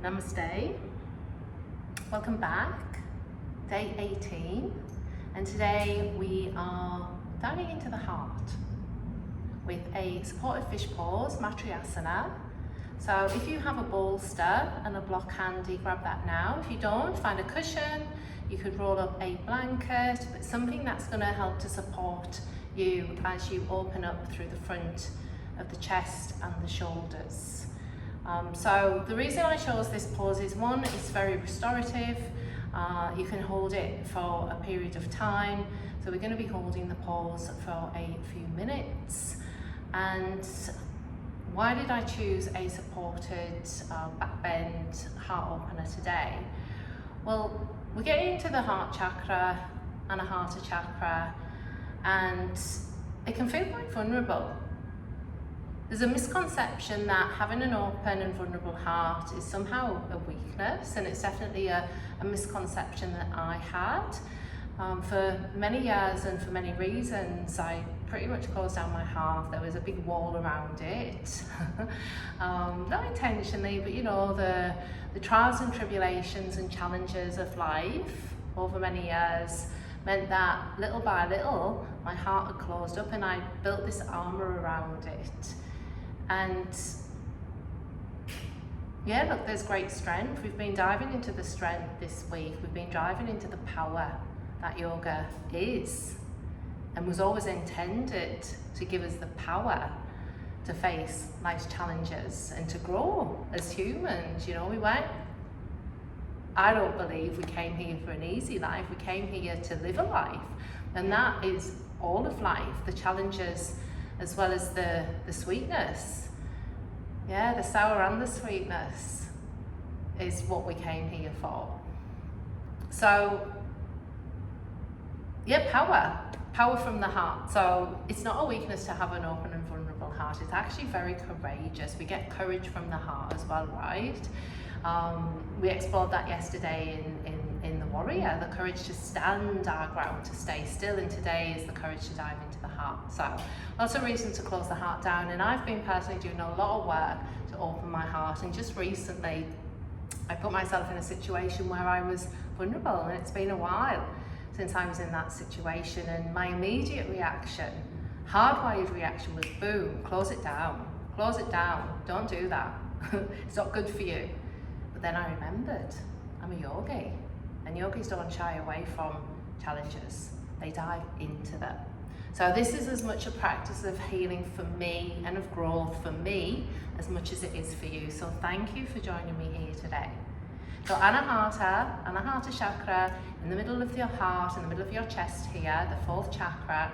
Namaste. Welcome back. Day 18. And today we are diving into the heart with a supported fish pose, Matsyasana. So if you have a bolster and a block handy, grab that now. If you don't, find a cushion. You could roll up a blanket, but something that's going to help to support you as you open up through the front of the chest and the shoulders. So the reason I chose this pose is, one, it's very restorative. You can hold it for a period of time. So we're going to be holding the pose for a few minutes. And why did I choose a supported back bend heart opener today? Well, we're getting into the heart chakra and a heart chakra, and it can feel quite vulnerable. There's a misconception that having an open and vulnerable heart is somehow a weakness, and it's definitely a misconception that I had. For many years and for many reasons, I pretty much closed down my heart. There was a big wall around it. Not intentionally, but you know, the trials and tribulations and challenges of life over many years meant that little by little, my heart had closed up and I built this armour around it. And yeah, look, there's great strength. We've been diving into the strength this week. We've been diving into the power that yoga is and was always intended to give us the power to face life's challenges and to grow as humans. You know, I don't believe we came here for an easy life. We came here to live a life, and that is all of life, the challenges as well as the sweetness. Yeah, the sour and the sweetness is what we came here for. So, yeah, power from the heart. So it's not a weakness to have an open and vulnerable heart. It's actually very courageous. We get courage from the heart as well, right? We explored that yesterday in the warrior, the courage to stand our ground, to stay still, and today is the courage to dive into the heart. So lots of reasons to close the heart down, and I've been personally doing a lot of work to open my heart, and just recently I put myself in a situation where I was vulnerable, and it's been a while since I was in that situation, and my immediate reaction, hardwired reaction, was boom, close it down, don't do that. It's not good for you. But then I remembered, I'm a yogi, and yogis don't shy away from challenges. They dive into them. So this is as much a practice of healing for me and of growth for me as much as it is for you. So thank you for joining me here today. So Anahata chakra, in the middle of your heart, in the middle of your chest here, the fourth chakra,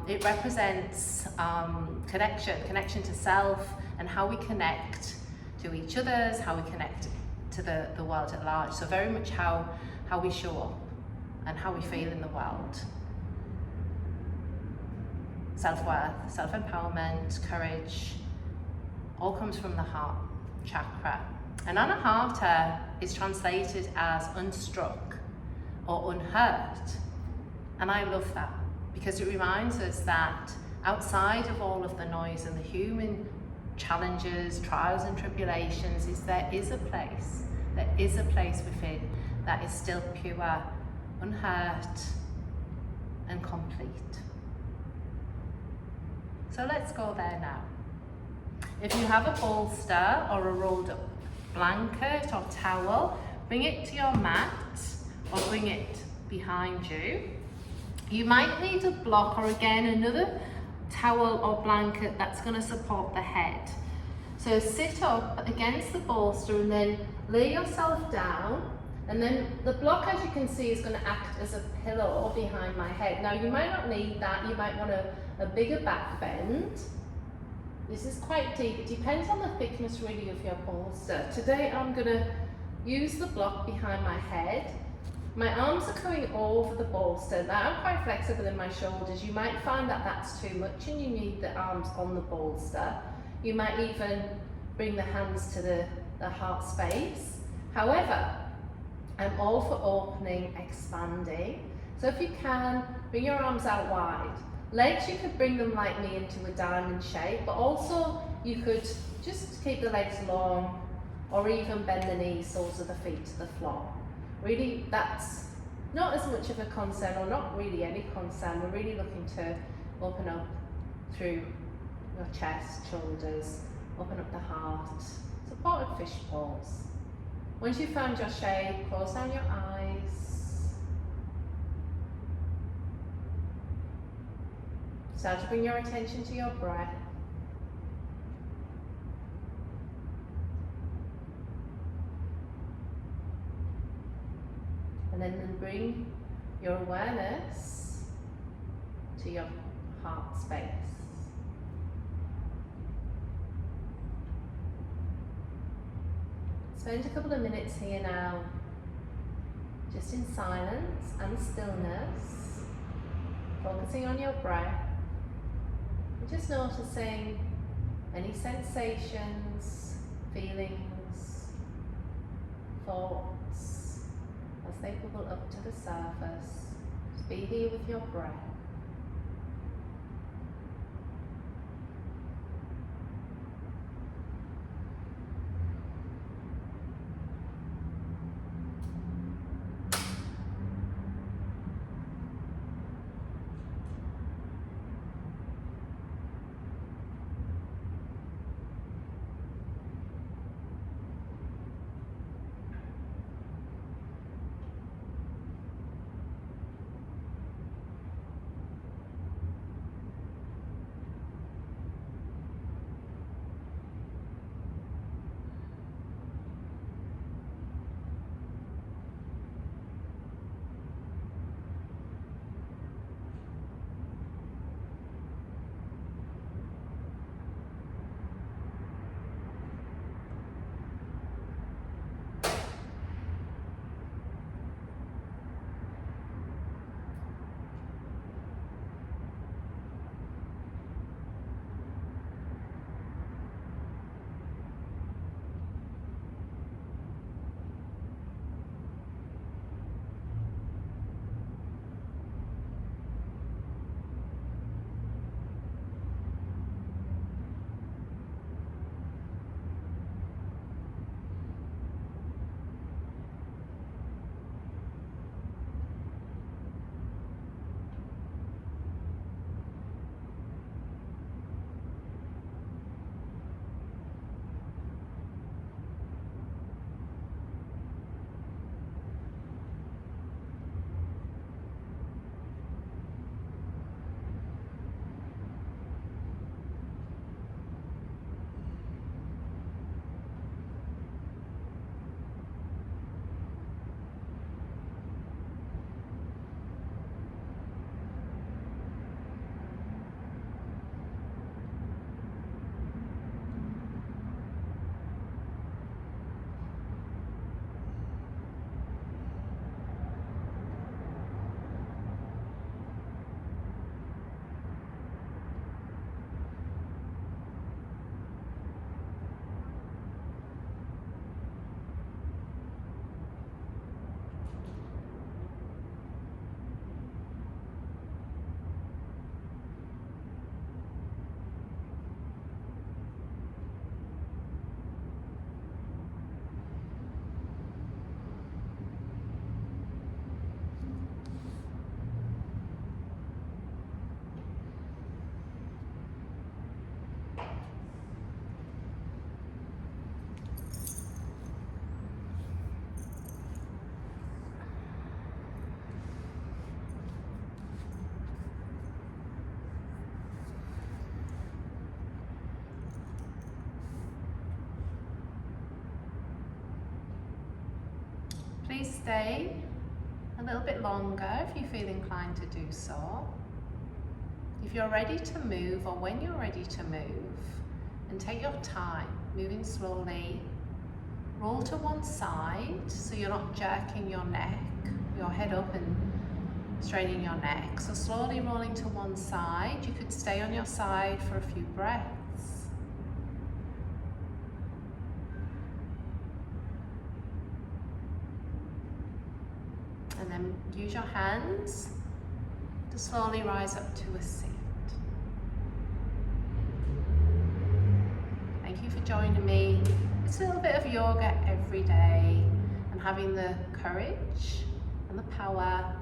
it represents connection to self and how we connect to each other, how we connect to the world at large. So very much how we show up and how we feel in the world. Self-worth, self-empowerment, courage, all comes from the heart chakra. And Anahata is translated as unstruck or unhurt. And I love that because it reminds us that outside of all of the noise and the human challenges, trials and tribulations, there is a place within that is still pure, unhurt and complete. So let's go there now. If you have a bolster or a rolled up blanket or towel, bring it to your mat or bring it behind you. You might need a block or again another towel or blanket that's going to support the head. So sit up against the bolster and then lay yourself down, and then the block, as you can see, is going to act as a pillow behind my head. Now you might not need that, you might want a bigger back bend. This is quite deep, it depends on the thickness really of your bolster. Today I'm going to use the block behind my head. My arms are going over the bolster. Now I'm quite flexible in my shoulders. You might find that that's too much and you need the arms on the bolster. You might even bring the hands to the heart space. However, I'm all for opening, expanding. So if you can, bring your arms out wide. Legs, you could bring them like me into a diamond shape, but also you could just keep the legs long or even bend the knees, soles of the feet to the floor. Really, that's not as much of a concern, or not really any concern. We're really looking to open up through your chest, shoulders, open up the heart. Supported fish pose. Once you've found your shape, close down your eyes. Start to bring your attention to your breath. And then bring your awareness to your heart space. Spend a couple of minutes here now, just in silence and stillness, focusing on your breath, and just noticing any sensations, feelings, thoughts, as they bubble up to the surface. Just be here with your breath. Please stay a little bit longer if you feel inclined to do so. If you're ready to move, or when you're ready to move, and take your time, moving slowly, roll to one side so you're not jerking your neck, your head up and straining your neck. So slowly rolling to one side. You could stay on your side for a few breaths. And then use your hands to slowly rise up to a seat. Thank you for joining me. It's a little bit of yoga every day and having the courage and the power